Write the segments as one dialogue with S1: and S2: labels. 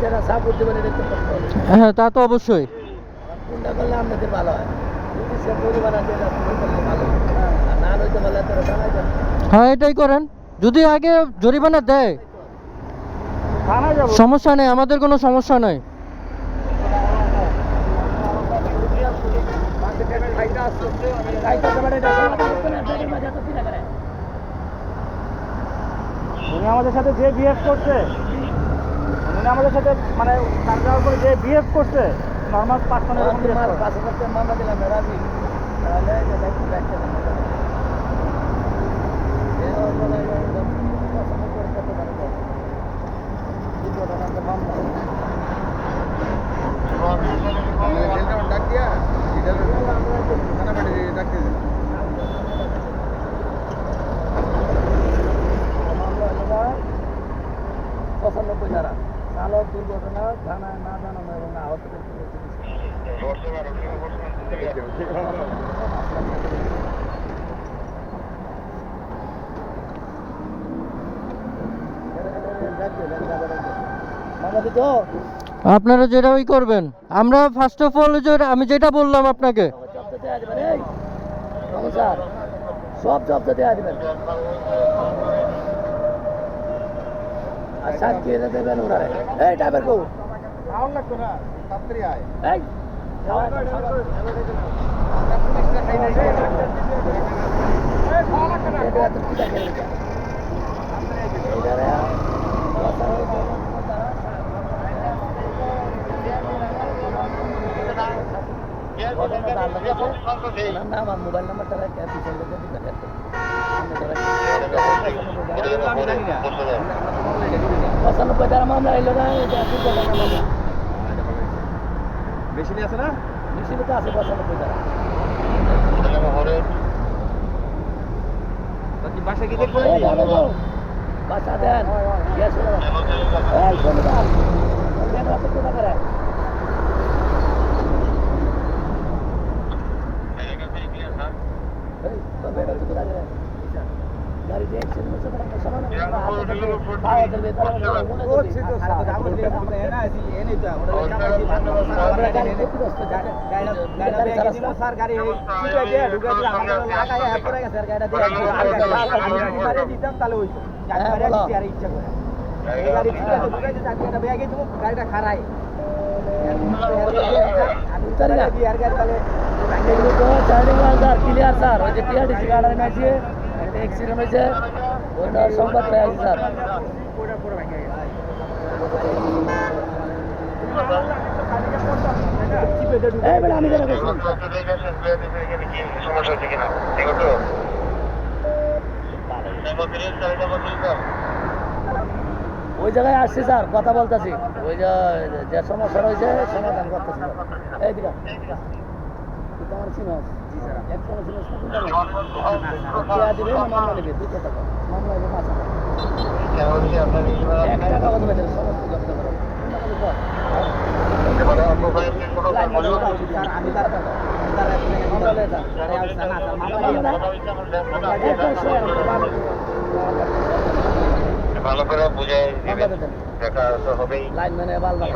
S1: যারা সাপোর্ট দেবেন এটা তো করতে হবে।
S2: হ্যাঁ, তা তো অবশ্যই।
S1: কোনটা করলে আপনাদের ভালো হয়? যদি সে পরিবার আছে এটা করলে ভালো, আর না হইতে পারলে তারা জানাই দেন।
S2: হ্যাঁ, এটাই করেন। যদি আগে জরিমানা দেয় সমস্যা নেই, আমাদের কোনো সমস্যা নাই।
S3: উনি আমাদের সাথে যে বিহেভ করছে, উনি আমাদের সাথে মানে তার উপরে যে বিহেভ করছে নর্মাল পার্সনের এরকম behave করে।
S1: মামলা দিলাম না রাজি, তাহলে একটু ব্যাখ্যা দেন। পঁচানব্বই ধারা চালক দুর্ঘটনা জানায় না জানানো এবং আহতদের
S2: আপনারা যেটা ওই করবেন, আমরা ফার্স্ট অফ অল আমি যেটা বললাম আপনাকে,
S1: সব জব্দ দেওয়া দেবেন আর সাক্ষী এনে দেবেন ওনারে। এই ড্রাইভার কো
S3: লাগতো না, তাড়াতাড়ি আয়।
S1: এই এটা তো কি দেখে এটা না আমার মোবাইল নাম্বারটা পিছন থেকে পঁচানব্বই ধারা মামলা এলো না,
S3: বেশি আছে না?
S1: মেশিনে তো আছে 95 ধারা।
S3: বাসা কি দেখবো?
S1: বাসা দেন গ্যাস এই শনিবার কোথা করে গাড়ি দিয়ে অ্যাক্সিডেন্ট হচ্ছে তারা সমান পাওয়া যাবে তারা গাড়িটা খারাই ক্লিয়ার স্যার। ওই যে টিআরডিসি গাড়ি আছে অ্যাক্সিডেন্ট হয়েছে, ওইটা সংবাদ পেয়ে আছে স্যার। আমি কেন ওই জায়গায় আসছি স্যার, কথা বলতেছি। ওই যে সমস্যা রয়েছে সমাধান করতেছি। এই দিকা তোমার চিনস এক কোনো চিনস দিবে না মামলা নেবে 200 টাকা মামলা নেবে 5 টাকা 1 টাকা কত বেতন সমস্ত জব্দ করো। আমি তার
S4: ভালো করে বুঝে দেখা তো হবেই।
S1: লাইন মানে বালবা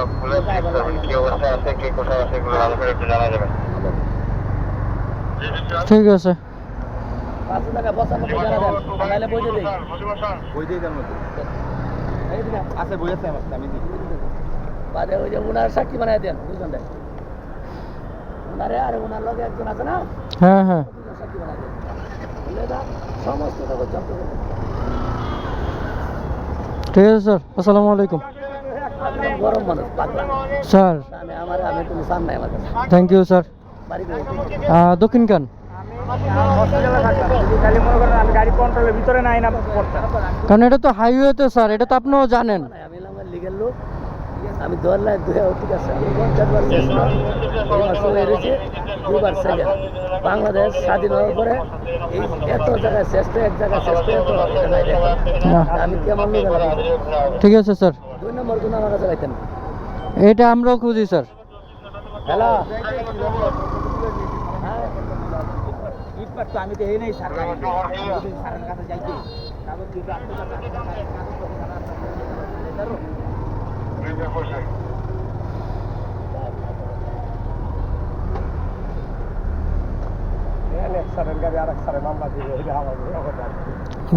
S4: কি অবস্থা আছে, কে কোথায় আছে, এগুলো ভালো করে একটু জানা যাবে।
S2: ঠিক আছে।
S1: 500 টাকা 95 টাকা দেন, তাহলে বই দিয়ে দেই।
S3: বই দিয়ে দেন মতো আছে, বই আছে আমার, আমি দিই।
S1: বাদে ওই যে উনার সাক্ষী বানায় দেন দুজন দেন উনারে, আর উনার লগে একজন আছে না,
S2: হ্যাঁ হ্যাঁ,
S1: সাক্ষী বানায় দেন। বলে দাও সমস্ত কাগজ জব্দ করবেন।
S2: ঠিক আছে স্যার, আসসালামু আলাইকুম
S1: গরম মানুষ পাগলা
S2: স্যার।
S1: আমি কোনো সান নাই আমার কাছে।
S2: Thank you sir.
S1: বাড়ি
S2: দক্ষিণ কান।
S3: আমি গাড়ি কন্ট্রোলের ভিতরে নাই না পড়তাম,
S2: কারণ এটা তো হাইওয়েতে স্যার, এটা তো আপনিও জানেন।
S1: আমি আমার লিগেল লোক, আমি ধরলাই ঠিক আছে। আমি 50 শেষ না, এই মাসে হয়ে রয়েছে 2বার সেকেন্ড। বাংলাদেশ স্বাধীন হওয়ার পরে এই এত জায়গায় শ্রেষ্ঠ, এক জায়গায় শ্রেষ্ঠ এত এটা নাই দেখো। আমি কেমন লোক গেলাম।
S2: ঠিক আছে স্যার,
S1: 2 নম্বর গুণ আমার কাছে গাইতেন।
S2: এটা আমরাও খুঁজি স্যার।
S1: হ্যালো
S3: আমি তো এই নেই স্যার, স্যারের কাছে যাইতে কাগজ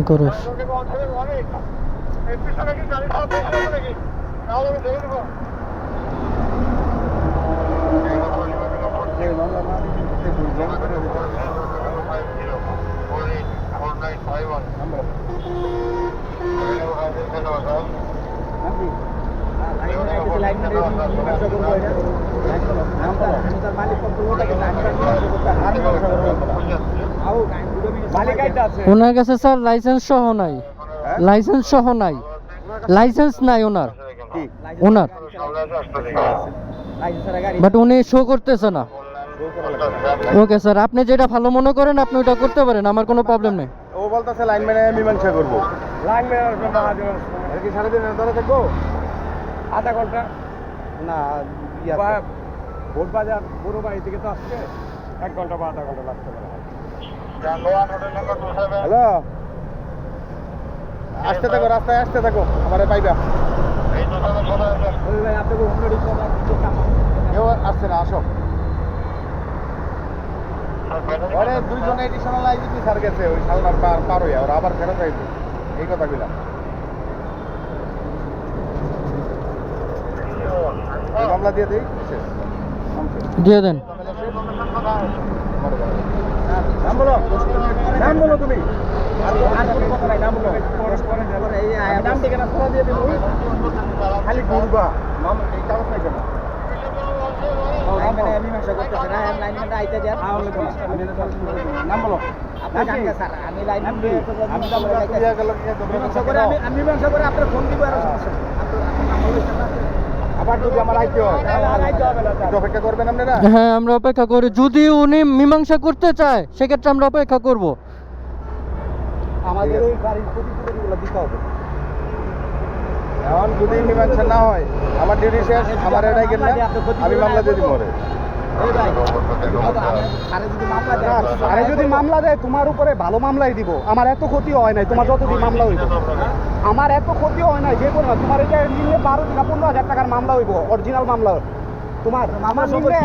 S2: করস ওনার কাছে স্যার লাইসেন্স সহ নাই, লাইসেন্স সহ নাই, লাইসেন্স নাই ওনার, ওনার বাট উনি শো করতেছে না। ওকে স্যার, আপনি যেটা ভালো মনে করেন আপনি ওটা করতে পারেন, আমার কোনো প্রবলেম নেই।
S3: ও বলতেছে লাইনম্যানে মীমাংসা করবো। লাইনম্যান কি সারাদিন ধরে থাকবো? আধা ঘন্টা না, ভোট বাজার বড় বাড়ি থেকে তো আসছে, 1 ঘন্টা বা আধা ঘন্টা লাগতে পারে। হ্যালো, আসতে থাকো, রাস্তায় আসতে থাকো, আমারে পাইবা। কেউ আসছে না, আসো। ওরে 2 জনে এডিশনাল আইজিপি স্যার গেছে ওই সালনার পার হইয়া, ওরা আবার ফেরত আইবে, এই কথা কইলাম। এই মামলা দিয়ে দেই, শেষ।
S2: দিয়ে দেন।
S3: নাম বলো, নাম বলো তুমি। আর কোনো কথা নাই, নাম বলো। নাম ঠিকানা সরা দিয়ে দেবো, খালি ঘুরবা। নাম এই কাগজ নাই কেন? মীমাংসা করতেছে না, লাইনম্যানটা আইতে দেন। নাম বলো। আপনি জানেন স্যার, আমি লাইনম্যান আমি মীমাংসা করে আমি মীমাংসা করে আপনার ফোন দিব, আর সমস্যা নেই। আপনি নাম বলে আবার যদি আমার আইতে হয় অপেক্ষা করবেন আপনারা?
S2: হ্যাঁ, আমরা অপেক্ষা করি। যদি উনি মীমাংসা করতে চায় সেক্ষেত্রে আমরা অপেক্ষা করব।
S3: আমাদের ওই গাড়ির ক্ষতিপূরণগুলো দিতে হবে। এখন যদি মীমাংসা না হয়, আমার ডিউটি শেষ, আমার এটাই গেল না, আমি মামলা দিয়ে দিব। আরে যদি মামলা দেয় তোমার উপরে ভালো মামলাই দিব। আমার এত ক্ষতি হয় নাই, তোমার যতদিন মামলা হইব। আমার এত ক্ষতি হয় নাই, যে কোনো তোমার এটা নিলে 12 থেকে 15,000 টাকার মামলা হইব, অরিজিনাল মামলা। তোমার আমার নিলে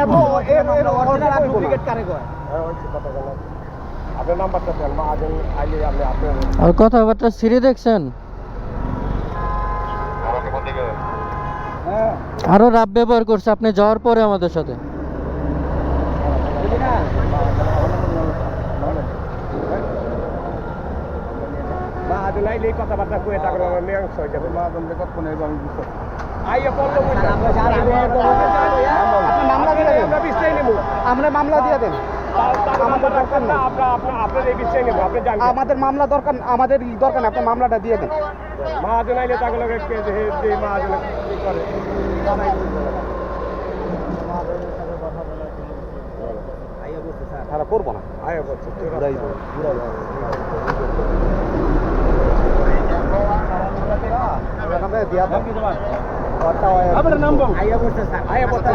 S3: ডুপ্লিকেট কারে কয়? আপনার নাম্বারটা দেন, মা আজ আইলে আপনি আপনার
S2: আর কথাবার্তা সিরি দেখছেন,
S3: হ্যাঁ
S2: আরো রাব ব্যবহার করছে আপনি যাওয়ার পরে আমাদের সাথে।
S3: কথাবার্তা কয়ে তারপর মীমাংসা হয়ে যাবে। মা তুমি কতক্ষণ আমি বুঝতে মামলা দিয়ে দেন, আমরা বিষয় নেব, আমরা মামলা দিয়ে দেন। আমাদের দরকার না, আপনার এই বিষয় নেব, আপনি জানেন আমাদের মামলা দরকার, আমাদের দরকার না, আপনি মামলাটা দিয়ে দেন। মহাজন আইলে তাগুলো মহাজন করে তারা করবো না, আয়া বলছে আস্তে আয়া বলছে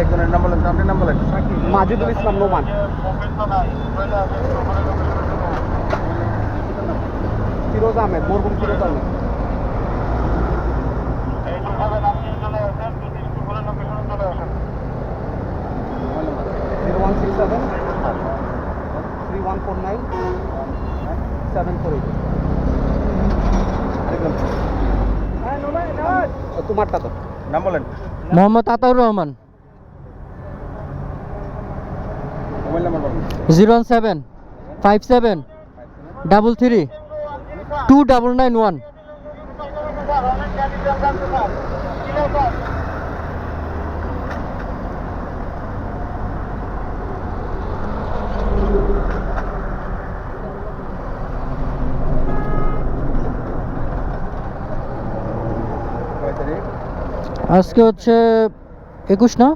S3: একজনের নাম বলেন, আপনার নাম বলেন। মাজিদুল ইসলাম নোমান। ফিরোজ আহমেদ, মরহুম ফিরোজ আহমেদ। তোমারটা তো নাম বলেন।
S2: মোহাম্মদ আতাউর রহমান।
S3: মোবাইল নাম্বার বলেন।
S2: 01757332991। আজকে হচ্ছে 21 না?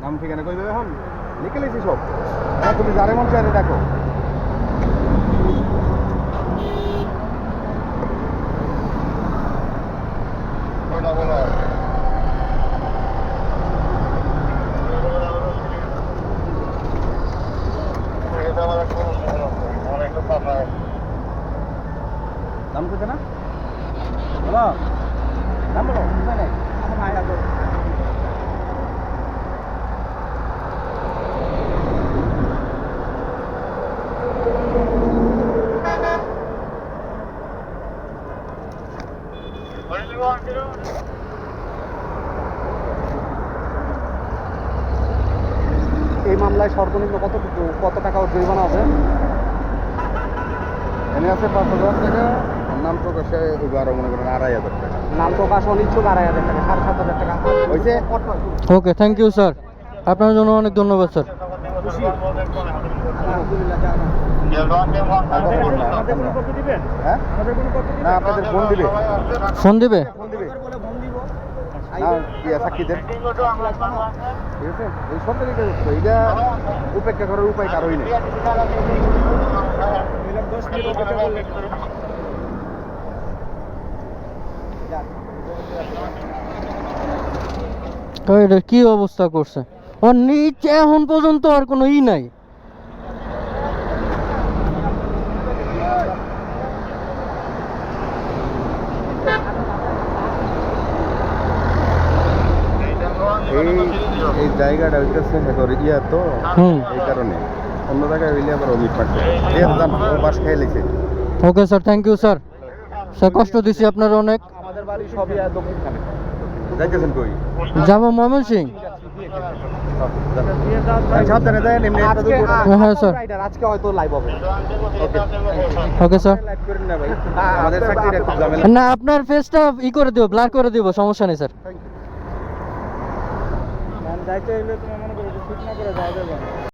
S3: নাম ঠিকানা কই দেবে এখন লিখে লিখছি সব হ্যাঁ তুমি যারে মন চাই দেখো নাম কইতে না বলো নাম বলো বুঝা নাই আমার ভাই আছে এই মামলায় সর্বনিম্ন কত টাকা জরিমানা আছে এনে আছে 5,000 টাকা নাম প্রকাশে আরো মনে করেন 2,500 টাকা নাম প্রকাশ অনিচ্ছুক 2,500 টাকা 7,500 টাকা হয়েছে
S2: ওকে, থ্যাংক ইউ স্যার, আপনার জন্য অনেক ধন্যবাদ স্যার।
S3: হ্যাঁ না আপনাদের ফোন দিবে
S2: ফোন দিবে?
S3: ফোন দিবে না সাক্ষীদের ঠিক আছে এই সরকারি কাজ তো এটা উপেক্ষা করার উপায় কারোই নেই
S2: তো এটা কি অবস্থা করছে, ওর নিচে এখন পর্যন্ত আর কোনো নাই।
S3: এই জায়গাটা হইতেছে ইয়া তো এই কারণে অন্য জায়গায় হইলে আবার অমিট পাচ্ছে ও বাস খেয়ে লেছে
S2: okay sir, thank you sir. Sir কষ্ট দিছি আপনার অনেক।
S3: আমাদের বাড়ি সবই দক্ষিণখানে যাইতেছেন কই
S2: যাবো ময়মনসিং।
S3: সাবধানে দেন এমনি
S2: হ্যাঁ স্যার,
S3: আজকে হয়তো লাইভ হবে
S2: ওকে স্যার।
S3: লাইভ করেন না ভাই আমাদের চাকরিটা খুব ঝামেলা
S2: না আপনার ফেসটা করে দিব, ব্লার করে দিব, সমস্যা নেই স্যার।
S3: যাইতে হইলে তুমি মনে করো ঠিক না করে যাওয়া যাবে